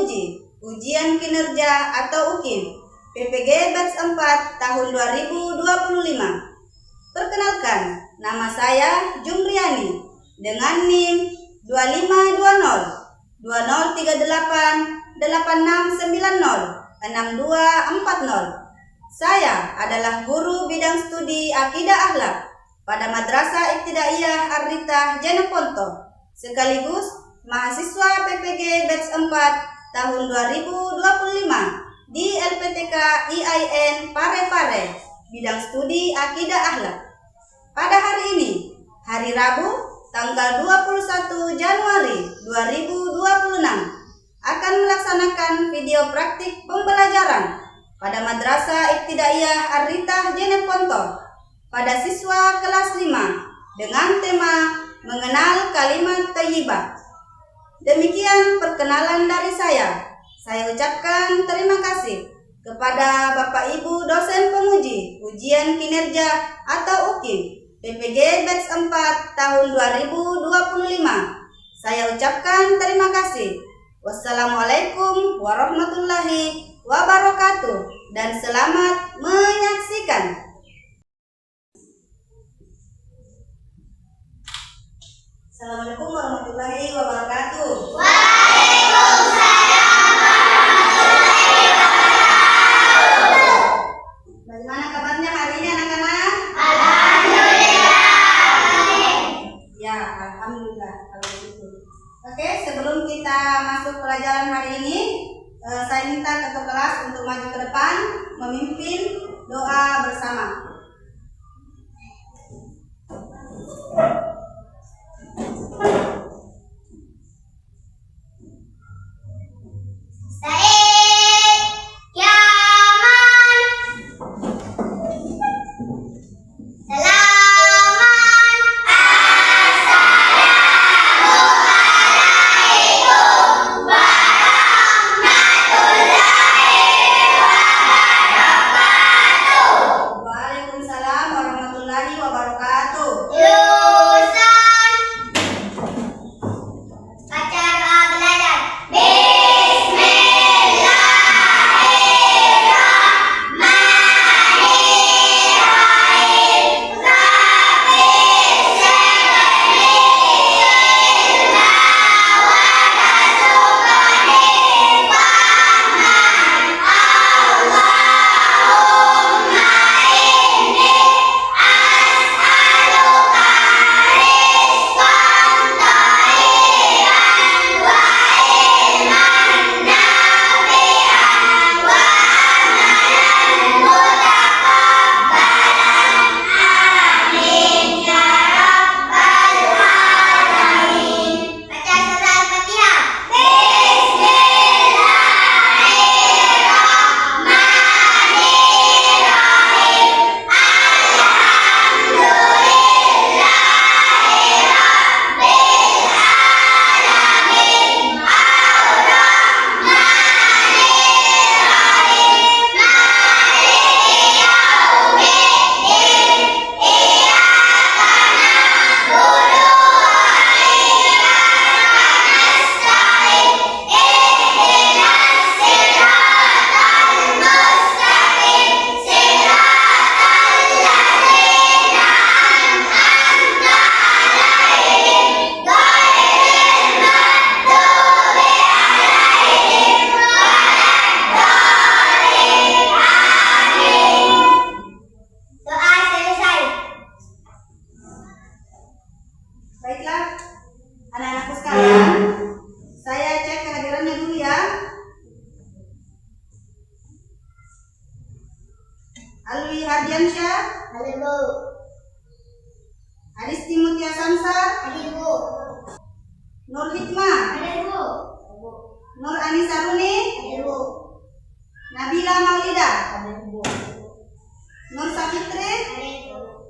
Pemuji Ujian Kinerja atau UKIM PPG Batch 4 tahun 2025. Perkenalkan, nama saya Jumriani dengan NIM 2520 2038 8690 6240. Saya adalah guru bidang studi Akidah Akhlak pada Madrasah Ibtidaiyah Ar-Rithah Jeneponto, sekaligus mahasiswa PPG Batch 4 tahun 2025 di LPTK IAIN Parepare, bidang studi Akidah Akhlak. Pada hari ini, hari Rabu, tanggal 21 Januari 2026, akan melaksanakan video praktik pembelajaran pada Madrasah Ibtidaiyah Ar-Rithah Jeneponto pada siswa kelas 5 dengan tema mengenal kalimat thayyibah. Demikian perkenalan dari saya. Saya ucapkan terima kasih kepada Bapak Ibu dosen pemuji Ujian Kinerja atau UKIM PPG Batch 4 tahun 2025. Saya ucapkan terima kasih. Wassalamualaikum warahmatullahi wabarakatuh dan selamat menyaksikan. Assalamualaikum warahmatullahi wabarakatuh. Waalaikumsalam warahmatullahi wabarakatuh. Bagaimana kabarnya hari ini anak-anak? Alhamdulillah. Ya, alhamdulillah kalau begitu. Oke, sebelum kita masuk pelajaran hari ini, saya minta ketua kelas untuk maju ke depan memimpin doa bersama. Anak-anakku sekalian, saya cek kehadirannya dulu ya. Alwi Hardiansyah, Hadir Bu. Adisti Mutia Samsar, Hadir Bu. Nur Hikmah, Hadir Bu. Nur Anisa Runi, Hadir Bu. Nabila Maulida, Hadir Bu. Nur Safitri, Hadir Bu.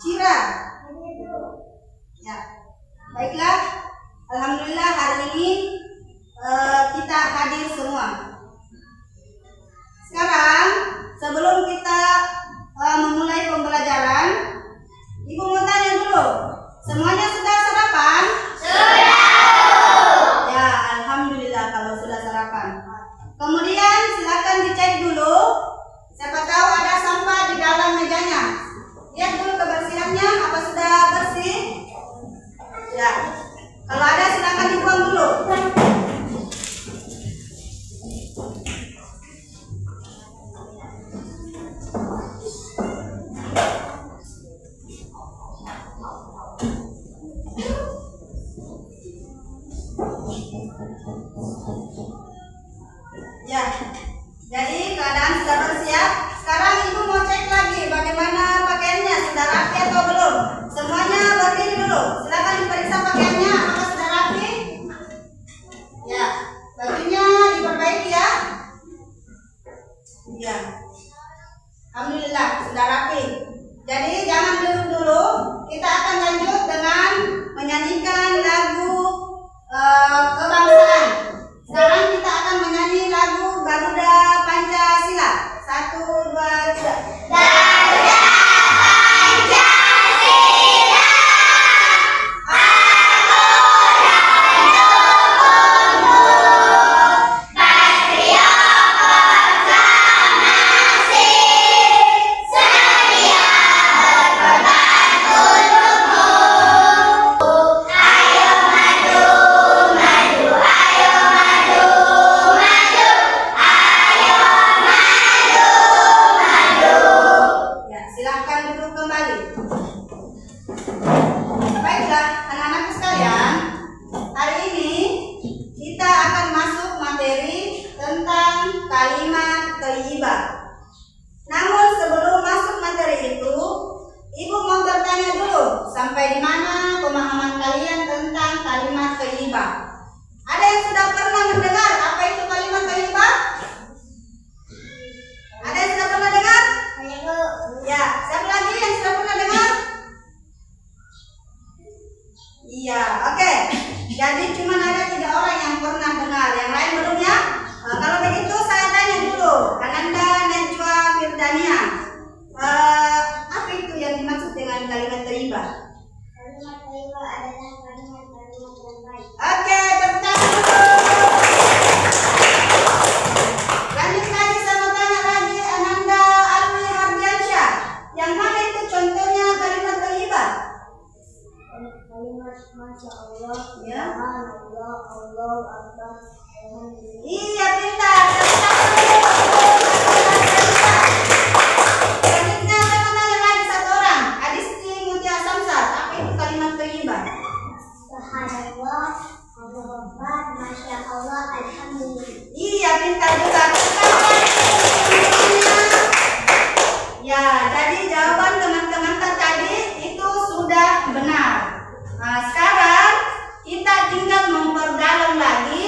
Cira. Hadir Bu. Ya, baiklah. Alhamdulillah hari ini kita hadir semua. Sekarang sebelum kita memulai pembelajaran, Ibu mau tanya dulu, semuanya sudah sarapan? Sudah. Ya, jadi keadaan sudah bersiap. Sekarang ibu mau cek lagi bagaimana pakaiannya, sudah rapi atau belum. Semuanya berdiri dulu. Silakan diperiksa pakaiannya apakah sudah rapi. Ya, bajunya diperbaiki ya. Ya, alhamdulillah sudah rapi. Jadi jangan duduk dulu. Kita akan lanjut dengan menyanyikan lagu kebangsaan. Sekarang kita akan menyanyi lagu Garuda Pancasila. 1, 2, 3. Garuda Pancasila, patriot proklamasi, sedia berkorban untukmu. Ayo maju, maju, ayo maju, maju, ayo maju, maju. Ya, silakan duduk kembali. Baiklah, anak-anakku sekalian, hari ini kita akan masuk materi tentang kalimat thayyibah. Namun sebelum masuk materi itu, ibu mau bertanya dulu, sampai di mana pemahaman kalian tentang kalimat thayyibah? Ada yang sudah pernah mendengar apa itu kalimat thayyibah? Ada yang sudah pernah dengar? Ya, siapa lagi yang sudah pernah dengar? Iya, oke. Jadi cuma ada 3 orang yang pernah dengar, yang lain belum ya? Kalau begitu saya tanya dulu, Ananda Najwa Firdania, apa itu yang dimaksud dengan kalimat thayyibah? Kalimat thayyibah adalah kalimat-kalimat yang baik. Oke, tepuk tangan dulu. Lanjut lagi, saya mau tanya lagi, Ananda Alwi Hardiansyah, yang mana itu contohnya kalimat thayyibah? Kalimat Masya Allah, Ya. Subhanallah, Allahu Akbar, Alhamdulillah. Iya, pintar. Tepuk tangan dulu. Selanjutnya saya mau tanya lagi 1 orang, Adisti Mutia Samsat, apa itu kalimat thayyibah? Subhanallah, Allahu Akbar, Masya Allah, Alhamdulillah. Iya, pintar juga. Tepuk tangan lagi. Ya, jadi jawaban teman-teman tadi itu sudah benar. Nah, sekarang kita tinggal memperdalam lagi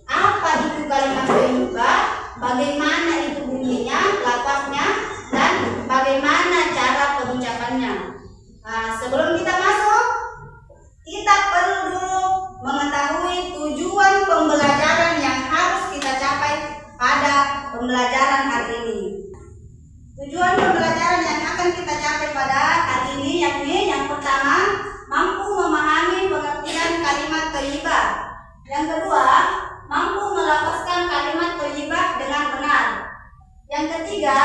apa itu kalimat thayyibah, bagaimana itu bunyinya, lafaznya, dan bagaimana cara pengucapannya. Nah, sebelum kita masuk, kita perlu dulu mengetahui tujuan pembelajaran yang harus kita capai pada pembelajaran hari ini. Tujuan pembelajaran yang akan kita capai pada hari ini yakni yang pertama, mampu memahami pengertian kalimat thayyibah. Yang kedua, mampu melafazkan kalimat thayyibah dengan benar. Yang ketiga,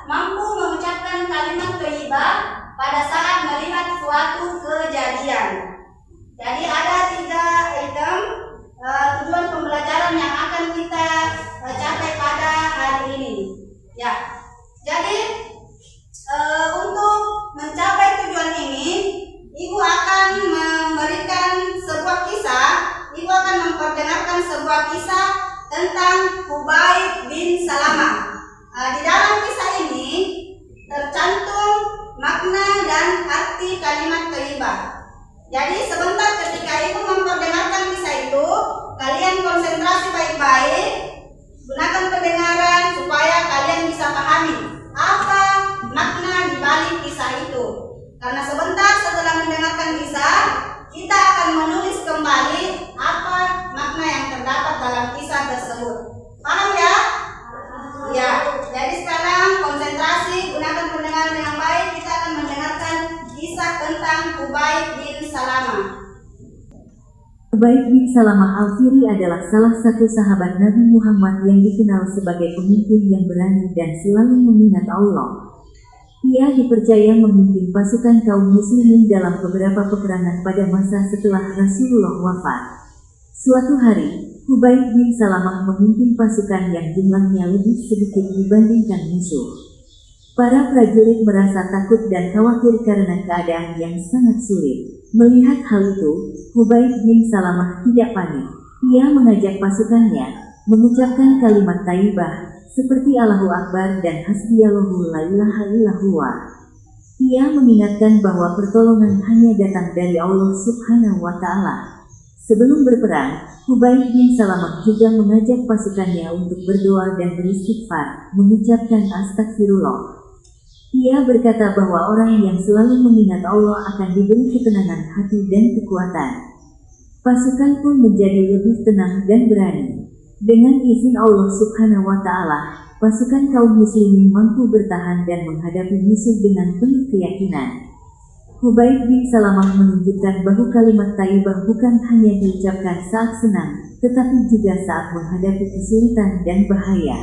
mampu mengucapkan kalimat thayyibah pada saat melihat suatu kejadian. Jadi ada 3 item tujuan pembelajaran yang akan kita capai pada hari ini. Ya. Jadi untuk mencapai tujuan ini, ibu akan memberikan sebuah kisah. Ibu akan memperdengarkan sebuah kisah tentang Hubayb bin Salamah. Di dalam kisah ini tercantum makna dan arti kalimat thayyibah. Jadi sebentar ketika ibu memperdengarkan kisah itu, kalian konsentrasi baik-baik, gunakan pendengaran supaya kalian bisa pahami apa makna di balik kisah itu. Karena sebentar setelah mendengarkan kisah, kita akan menulis kembali apa makna yang terdapat dalam kisah tersebut. Paham ya? Ya. Jadi sekarang konsentrasi, gunakan pendengaran dengan baik. Kita akan mendengarkan kisah tentang Hubayb bin Salamah. Hubayb bin Salamah Al-Fihri adalah salah satu sahabat Nabi Muhammad yang dikenal sebagai pemimpin yang berani dan selalu mengingat Allah. Ia dipercaya memimpin pasukan kaum muslimin dalam beberapa peperangan pada masa setelah Rasulullah wafat. Suatu hari, Hubayb bin Salamah memimpin pasukan yang jumlahnya lebih sedikit dibandingkan musuh. Para prajurit merasa takut dan khawatir karena keadaan yang sangat sulit. Melihat hal itu, Hubayb bin Salamah tidak panik. Ia mengajak pasukannya mengucapkan kalimat thayyibah seperti Allahu Akbar dan Hasbiyallahu la ilaha illallah. Ia mengingatkan bahwa pertolongan hanya datang dari Allah Subhanahu wa Ta'ala. Sebelum berperang, Hubayb bin Salamah juga mengajak pasukannya untuk berdoa dan beristighfar, mengucapkan astagfirullah. Ia berkata bahwa orang yang selalu mengingat Allah akan diberi ketenangan hati dan kekuatan. Pasukan pun menjadi lebih tenang dan berani. Dengan izin Allah Subhanahu wa Ta'ala, pasukan kaum muslimin mampu bertahan dan menghadapi musuh dengan penuh keyakinan. Hubayb bin Salamah menunjukkan bahwa kalimat thayyibah bukan hanya diucapkan saat senang, tetapi juga saat menghadapi kesulitan dan bahaya.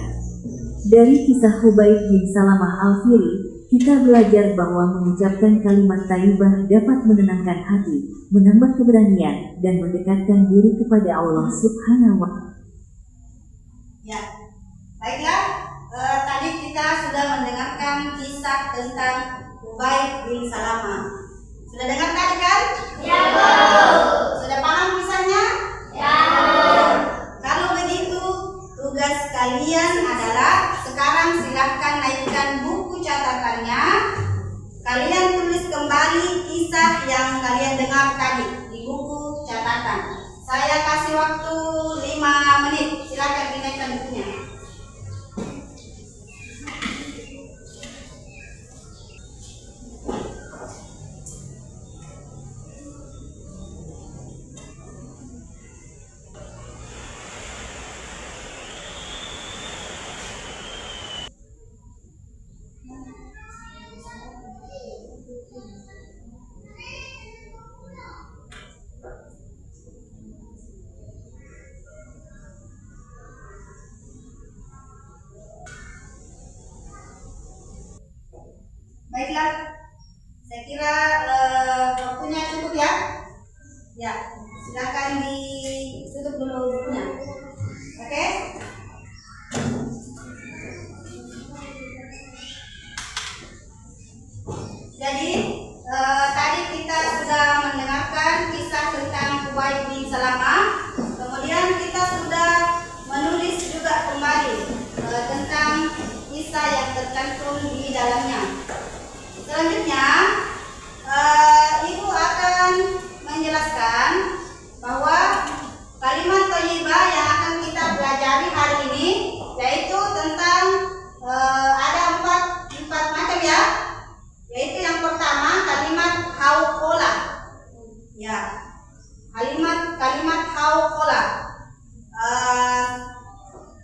Dari kisah Hubayb bin Salamah Al-Fihri, kita belajar bahwa mengucapkan kalimat thayyibah dapat menenangkan hati, menambah keberanian, dan mendekatkan diri kepada Allah Subhanahu wa Ta'ala. Ya, baiklah. Tadi kita sudah mendengarkan kisah tentang Hubayb bin Salamah. Sudah dengar tadi kan? Ya, Bu. Sudah paham kisahnya? Ya, Bu. Kalau begitu, tugas kalian adalah sekarang silahkan naikkan buku catatannya. Kalian tulis kembali kisah yang kalian dengar tadi di buku catatan. Saya kasih waktu 5 menit. Silakan dinaikkan bukunya. Baiklah, saya kira waktunya cukup ya. Ya, silakan ditutup dulu bukunya. Oke? Jadi tadi kita sudah mendengarkan kisah tentang Hubayb bin Salamah. Kemudian kita sudah menulis juga kembali tentang kisah yang tercantum di dalamnya. Selanjutnya, Ibu akan menjelaskan bahwa kalimat thayyibah yang akan kita pelajari hari ini yaitu tentang ada empat macam ya. Yaitu yang pertama kalimat hauqola. Ya. Kalimat hauqola.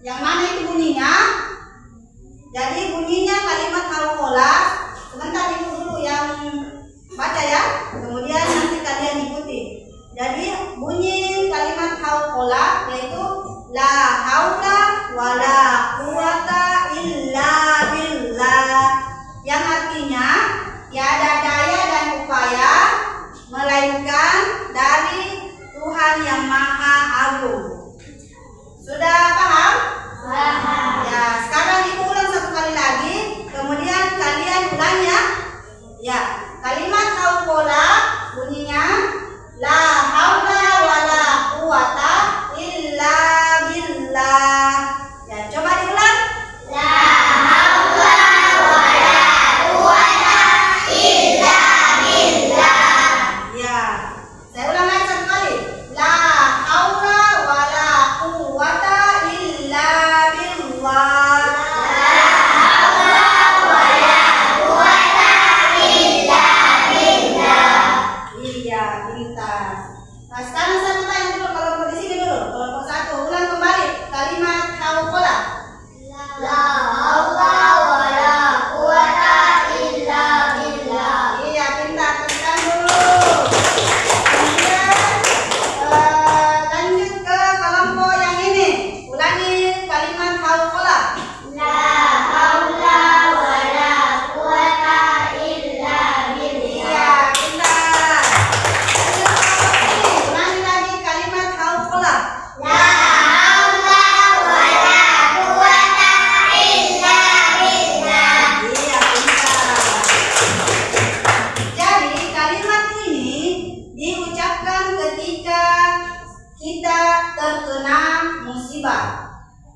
Yang mana itu bunyinya? Jadi bunyinya kalimat hauqola. Sebentar Ibu dulu yang baca ya, kemudian nanti kalian ikuti. Jadi bunyi kalimat hauqola yaitu la haula wala quwata illa billah, yang artinya tiada daya dan upaya melainkan dari Tuhan yang Maha Agung.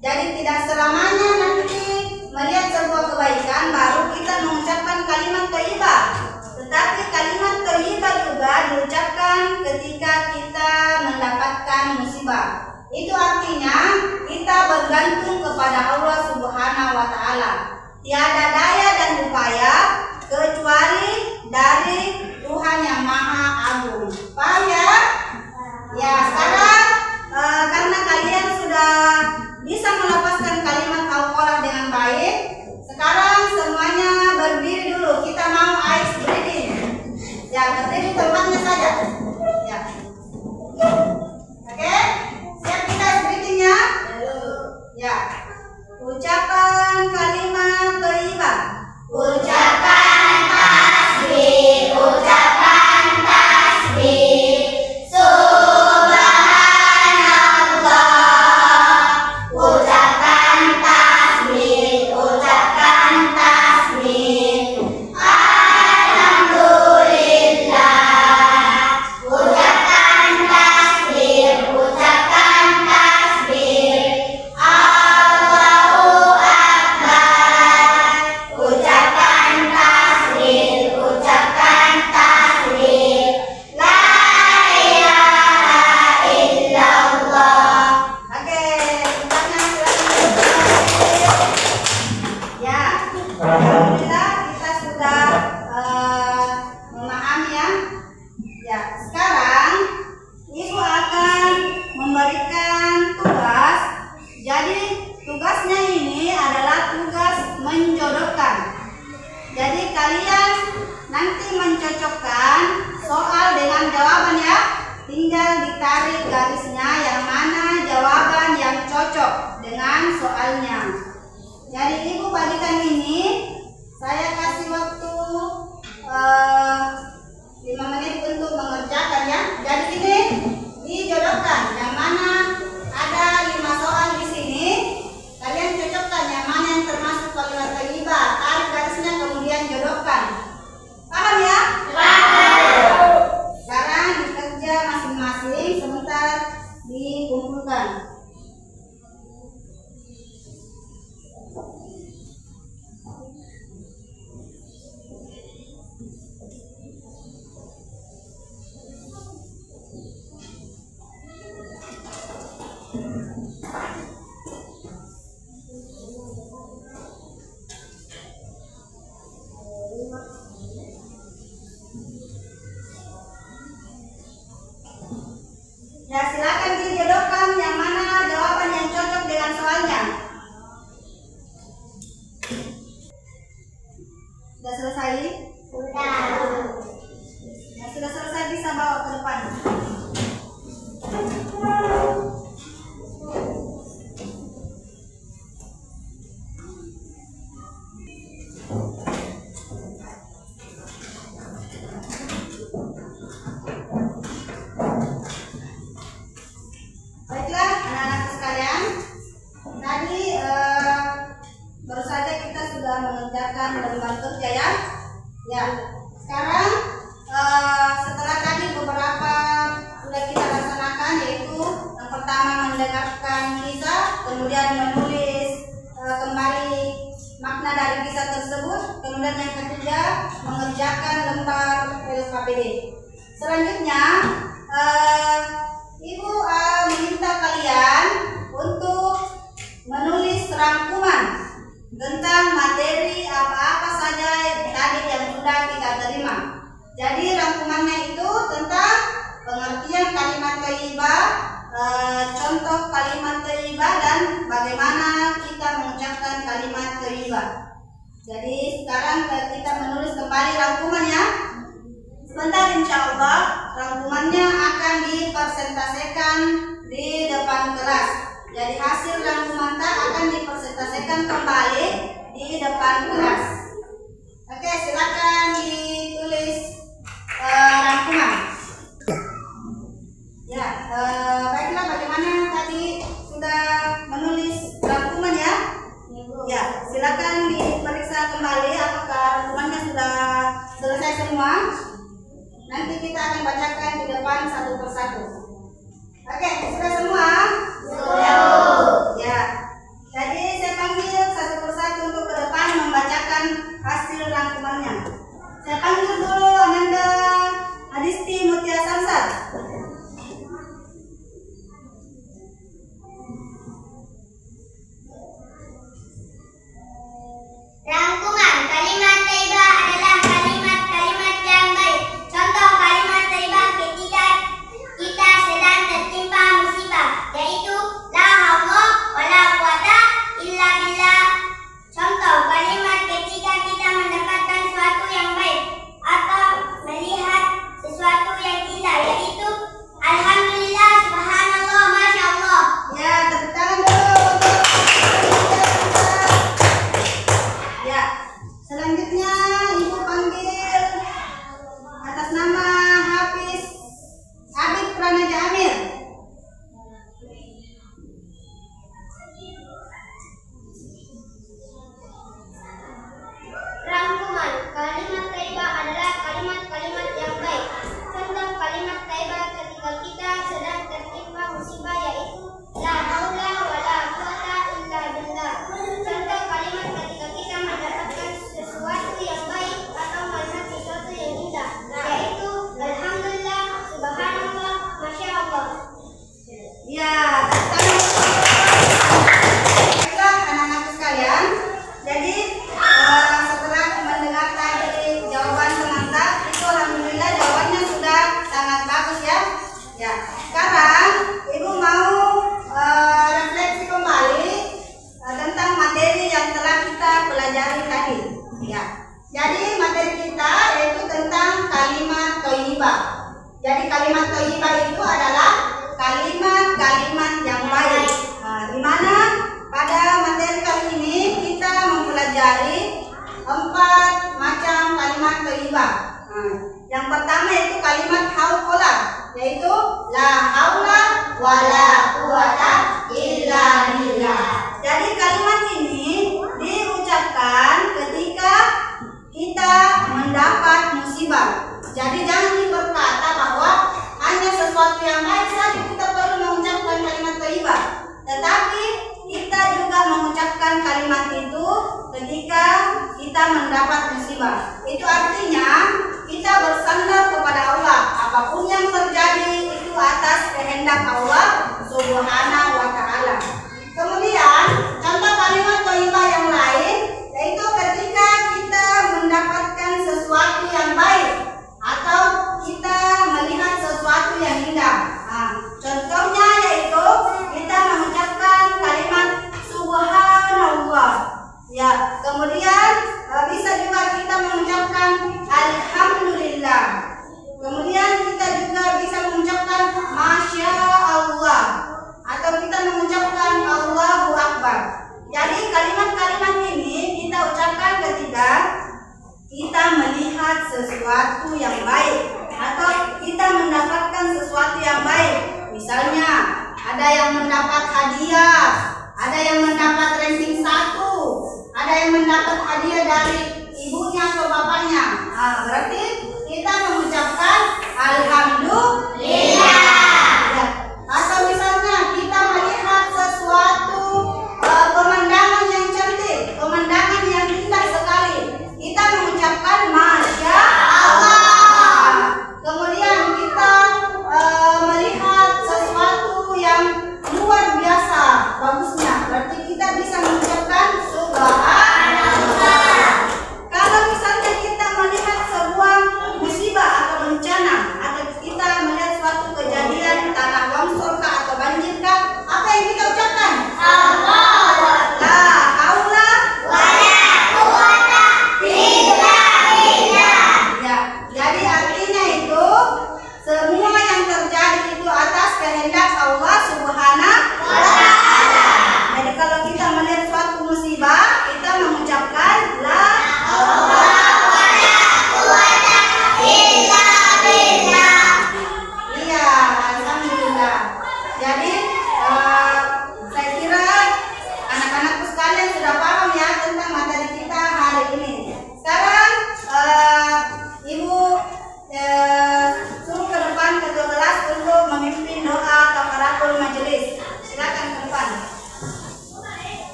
Jadi tidak selamanya nanti melihat sebuah kebaikan baru kita mengucapkan kalimat thayyibah. Tetapi kalimat thayyibah juga diucapkan ketika kita mendapatkan musibah. Itu artinya kita bergantung kepada Allah Subhanahu wa taala. Tiada daya dan upaya kecuali dari Tuhan yang Maha Agung. Paham ya? Ya, sekarang karena kalian sudah bisa melepaskan kalimat al-qalam dengan baik, sekarang semuanya berdiri dulu. Kita mau ice breathing. Ya, berdiri tempatnya saja. Ya. Oke? Siap kita ice breathing-nya? Ya. Ucapan kalimat thayyibah. Ucapan tasbih, ucapan tasbih. Subhanallah. Ucapan tasbih, ucapan tasbih. Alhamdulillah. Ucapan tasbih, ucapan tasbih. Allahu Akbar. Ucapan tasbih, ucapan tasbih. La ilaha illallah. Oke, tempatnya silakan. Ya, alhamdulillah kita sudah memahami ya. Ya, sekarang Ibu akan memberikan tugas. Jadi tugasnya ini adalah tugas menjodohkan. Jadi kalian nanti mencocokkan soal dengan jawaban ya. Tinggal ditarik garisnya yang mana jawaban yang cocok dengan soalnya. Jadi Ibu bagikan ini, saya kasih waktu 5 menit untuk mengerjakan ya. Jadi ini dijodohkan, yang mana ada 5 soal di sini. Kalian cocokkan yang mana yang termasuk kalimat thayyibah. Tarik garisnya kemudian jodohkan. Paham ya? Paham. Sekarang dikerja masing-masing, sebentar dikumpulkan. Ya, silakan dijodohkan yang mana jawaban yang cocok dengan soalnya. Sudah selesai? Sudah. Ya, sudah selesai bisa bawa ke depan. Baiklah anak-anak sekalian, tadi baru saja kita sudah mengerjakan lembar kerja ya. Ya, sekarang setelah tadi beberapa sudah kita laksanakan, yaitu yang pertama mendengarkan kisah, kemudian menulis kembali makna dari kisah tersebut, kemudian yang ketiga mengerjakan lembar LKPD. Selanjutnya Ibu meminta kalian untuk menulis rangkuman tentang materi apa-apa saja tadi yang sudah kita terima. Jadi rangkumannya itu tentang pengertian kalimat thayyibah, contoh kalimat thayyibah dan bagaimana kita mengucapkan kalimat thayyibah. Jadi sekarang kita menulis kembali rangkumannya. Sebentar insya Allah rangkumannya akan dipresentasikan di depan kelas. Jadi hasil rangkuman akan dipresentasikan kembali di depan kelas. Oke, silakan ditulis rangkuman. Ya, baiklah, bagaimana tadi sudah menulis rangkuman ya? Ya, silakan diperiksa kembali apakah rangkumannya sudah selesai semua. Nanti kita akan bacakan di depan satu persatu. Oke, sudah semua? Sudah. Ya. mendapat musibah. Itu artinya kita bersandar kepada Allah. Apapun yang terjadi itu atas kehendak Allah Subhanahu wa Ta'ala. Kemudian contoh kalimat thayyibah yang lain yaitu ketika kita mendapatkan sesuatu yang baik atau kita melihat sesuatu yang indah. Contohnya yaitu kita mengucapkan kalimat subhanallah. Ya, kemudian bisa juga kita mengucapkan alhamdulillah. Kemudian kita juga bisa mengucapkan masya Allah atau kita mengucapkan Allahu Akbar. Jadi kalimat-kalimat ini kita ucapkan ketika kita melihat sesuatu yang baik atau kita mendapatkan sesuatu yang baik. Misalnya ada yang mendapat hadiah, ada yang mendapat ranking 1, ada yang mendapat hadiah dari ibunya atau bapaknya. Berarti kita mengucapkan alhamdulillah.